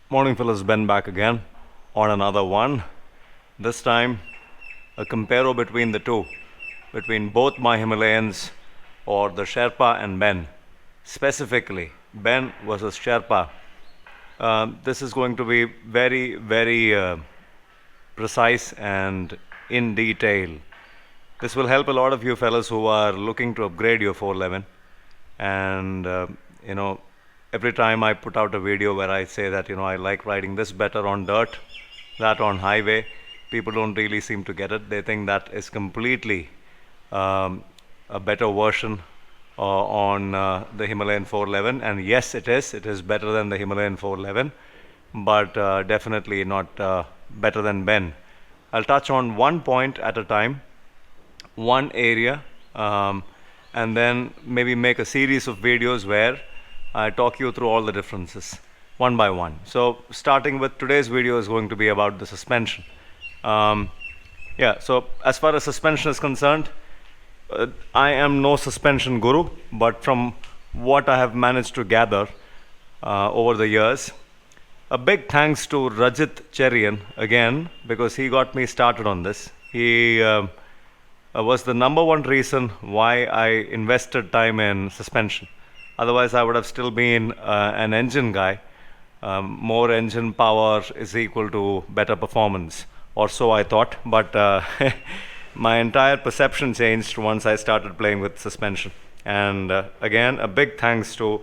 Morning fellas, Ben back again on another one. This time a comparo between the two, between both my Himalayans or the Sherpa and Ben. Specifically, Ben versus Sherpa. This is going to be very precise and in detail. This will help a lot of you fellas who are looking to upgrade your 411. And you know, every time I put out a video where I say that I like riding this better on dirt, that on highway, people don't really seem to get it. They think that is completely a better version on the Himalayan 411, and yes, it is better than the Himalayan 411, but definitely not better than Ben. I'll touch on one point at a time, one area, and then maybe make a series of videos where I talk you through all the differences one by one. So starting with today's video is going to be about the suspension. So as far as suspension is concerned, I am no suspension guru, but from what I have managed to gather over the years, a big thanks to Rajit Cherian again, because he got me started on this. He was the number one reason why I invested time in suspension. Otherwise, I would have still been an engine guy. More engine power is equal to better performance, or so I thought. But my entire perception changed once I started playing with suspension. And again, a big thanks to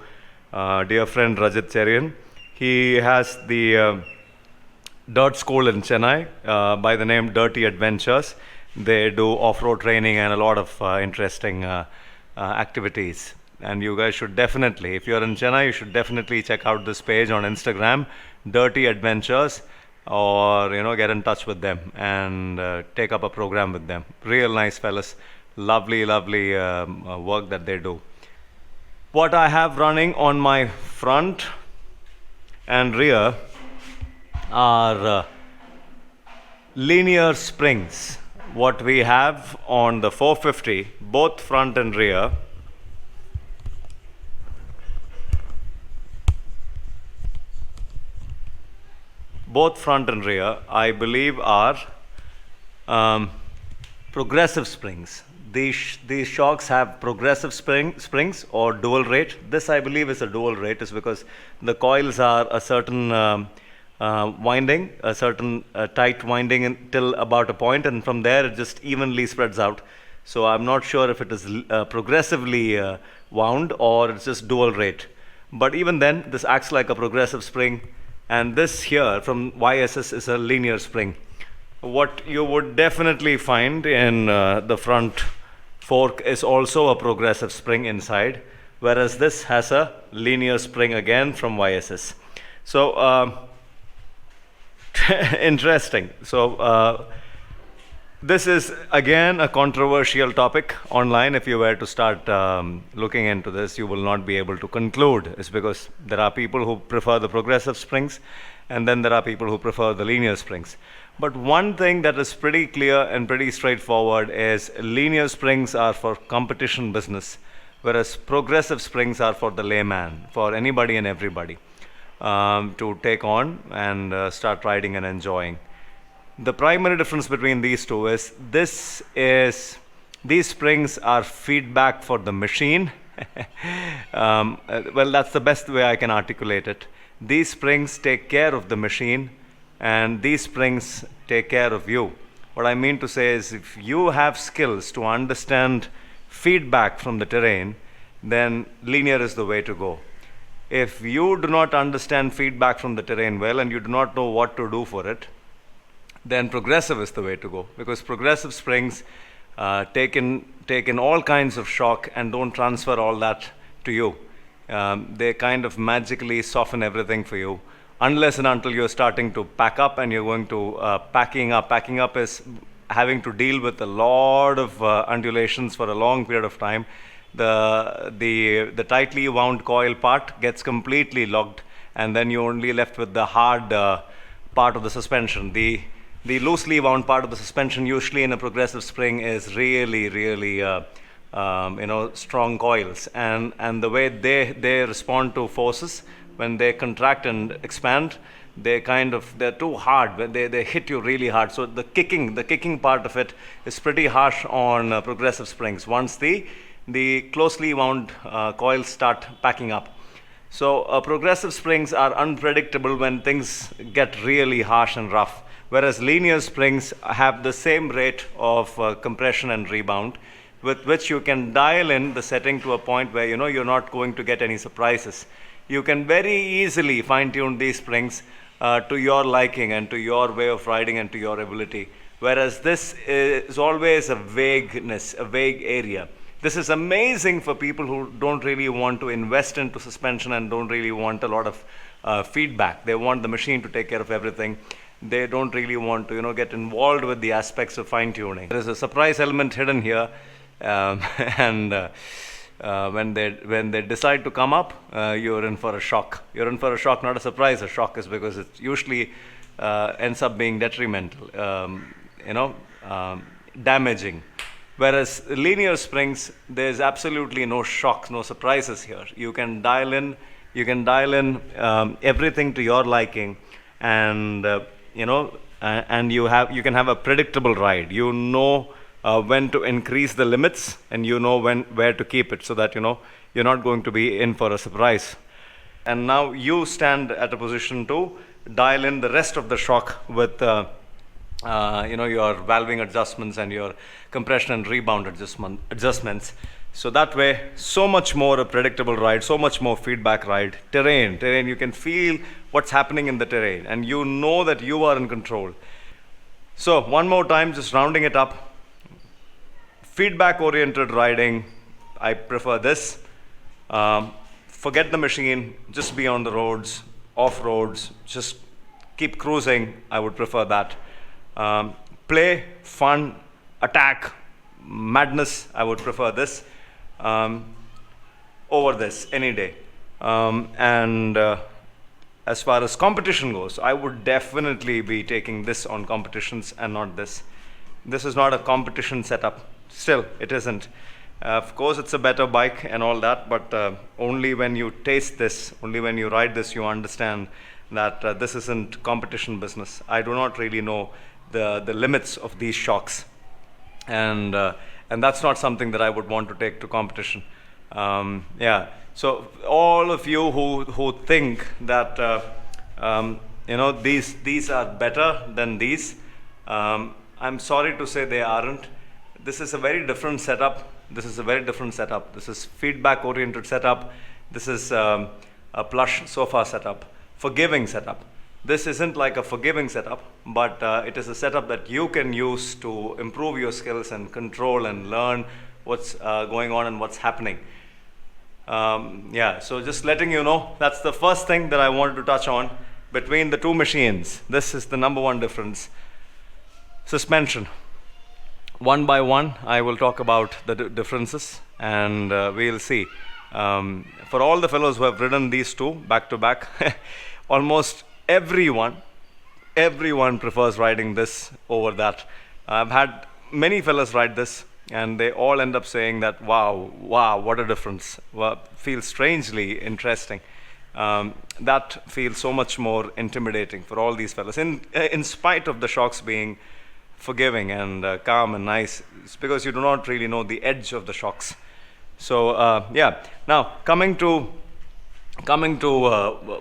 dear friend Rajit Cherian. He has the dirt school in Chennai by the name Dirty Adventures. They do off-road training and a lot of interesting activities. And you guys should definitely, if you're in Chennai, you should definitely check out this page on Instagram, Dirty Adventures, or get in touch with them and take up a program with them. Real nice fellas, lovely work that they do. What I have running on my front and rear are linear springs. What we have on the 450, both front and rear, I believe are progressive springs. These shocks have progressive springs or dual rate. This I believe is a dual rate, is because the coils are a certain winding, a certain tight winding until about a point, and from there it just evenly spreads out. So I'm not sure if it is progressively wound or it's just dual rate. But even then, this acts like a progressive spring. And this here from YSS is a linear spring. What you would definitely find in the front fork is also a progressive spring inside, whereas this has a linear spring again from YSS. So interesting. So this is again a controversial topic online. If you were to start looking into this, you will not be able to conclude. It's because there are people who prefer the progressive springs, and then there are people who prefer the linear springs. But one thing that is pretty clear and pretty straightforward is linear springs are for competition business, whereas progressive springs are for the layman, for anybody and everybody to take on and start riding and enjoying. The primary difference between these two is these springs are feedback for the machine. Well, that's the best way I can articulate it. These springs take care of the machine, and these springs take care of you. What I mean to say is, if you have skills to understand feedback from the terrain, then linear is the way to go. If you do not understand feedback from the terrain well and you do not know what to do for it, then progressive is the way to go, because progressive springs take in all kinds of shock and don't transfer all that to you. They kind of magically soften everything for you, unless and until you're starting to pack up and you're going to packing up. Packing up is having to deal with a lot of undulations for a long period of time. The tightly wound coil part gets completely locked, and then you're only left with the hard part of the suspension. The loosely wound part of the suspension, usually in a progressive spring, is really strong coils, and the way they respond to forces when they contract and expand, they're too hard. When they hit you really hard. So the kicking part of it is pretty harsh on progressive springs once the closely wound coils start packing up. So progressive springs are unpredictable when things get really harsh and rough, whereas linear springs have the same rate of compression and rebound, with which you can dial in the setting to a point where you're not going to get any surprises. You can very easily fine tune these springs to your liking and to your way of riding and to your ability, whereas this is always a vagueness, a vague area. This is amazing for people who don't really want to invest into suspension and don't really want a lot of feedback. They want the machine to take care of everything. They don't really want to get involved with the aspects of fine tuning. There is a surprise element hidden here, and when they decide to come up, you're in for a shock. You're in for a shock, not a surprise. A shock is because it usually ends up being detrimental, damaging. Whereas linear springs, there's absolutely no shocks, no surprises here. You can dial in everything to your liking, and and you can have a predictable ride. When to increase the limits, and where to keep it, so that you're not going to be in for a surprise. And now you stand at a position to dial in the rest of the shock with your valving adjustments and your compression and rebound adjustments. So that way, so much more a predictable ride, so much more feedback ride. Terrain, you can feel what's happening in the terrain, and you know that you are in control. So one more time, just rounding it up. Feedback oriented riding, I prefer this. Forget the machine, just be on the roads, off roads, just keep cruising. I would prefer that. Play, fun, attack, madness, I would prefer this over this any day. As far as competition goes, I would definitely be taking this on competitions and not this. This is not a competition setup. Still, it isn't. Of course, it's a better bike and all that, but only when you taste this, only when you ride this, you understand that this isn't competition business. I do not really know the limits of these shocks, and that's not something that I would want to take to competition. So all of you who think that these are better than these, I'm sorry to say they aren't. This is a very different setup. This is feedback oriented setup. This is a plush sofa setup, forgiving setup. This isn't like a forgiving setup, but it is a setup that you can use to improve your skills and control and learn what's going on and what's happening. So just letting you know, that's the first thing that I wanted to touch on between the two machines. This is the number one difference. Suspension. One by one, I will talk about the differences, and we'll see. For all the fellows who have ridden these two back to back, almost everyone prefers riding this over that. I've had many fellows ride this, and they all end up saying that, wow, what a difference. Feels strangely interesting. That feels so much more intimidating for all these fellows. In spite of the shocks being forgiving and calm and nice, it's because you do not really know the edge of the shocks. So now coming to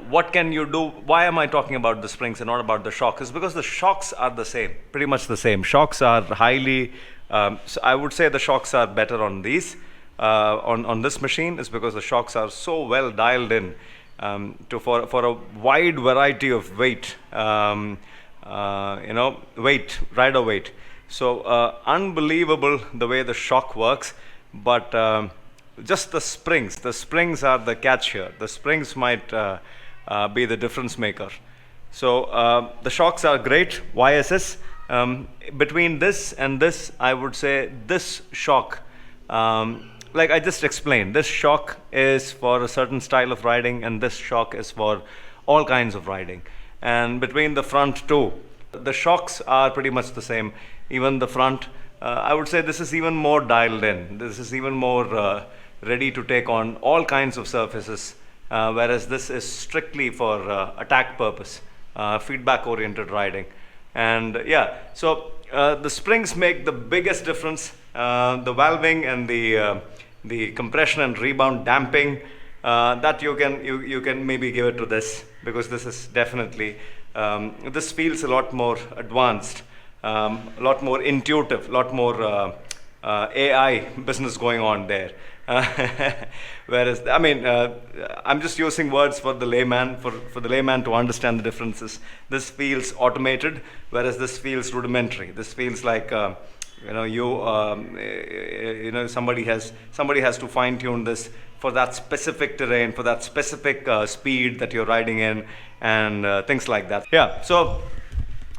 what can you do? Why am I talking about the springs and not about the shock? Is because the shocks are the same, pretty much the same. Shocks are highly so I would say the shocks are better on these on this machine, is because the shocks are so well dialed in for a wide variety of weight, rider weight. So unbelievable the way the shock works, but just the springs are the catch here. The springs might be the difference maker. So the shocks are great. YSS. Between this and this, I would say this shock, like I just explained, this shock is for a certain style of riding, and this shock is for all kinds of riding. And between the front two, the shocks are pretty much the same. Even the front, I would say this is even more dialed in. This is even more ready to take on all kinds of surfaces, whereas this is strictly for attack purpose. feedback oriented riding. And yeah, so the springs make the biggest difference. The valving and the compression and rebound damping, that you can maybe give it to this, because this is definitely this feels a lot more advanced, a lot more intuitive, a lot more AI business going on there. Whereas, I mean, I'm just using words for the layman, for the layman to understand the differences. This feels automated, whereas this feels rudimentary. This feels like somebody has to fine tune this for that specific terrain, for that specific speed that you're riding in, and things like that. Yeah. So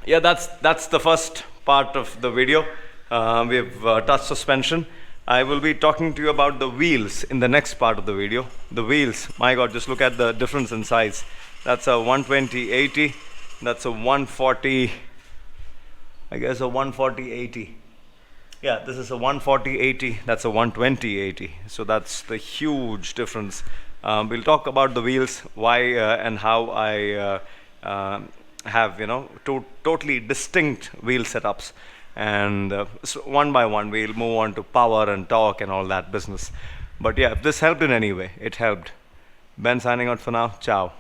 yeah, that's the first part of the video. We've touched suspension. I will be talking to you about the wheels in the next part of the video. The wheels, my God, just look at the difference in size. That's a 120/80. That's a 140, I guess a 140/80. Yeah, this is a 140/80. That's a 120/80. So that's the huge difference. We'll talk about the wheels, why and how I have two totally distinct wheel setups. And so one by one we'll move on to power and torque and all that business. But yeah, if this helped in any way, it helped. Ben signing out for now. Ciao.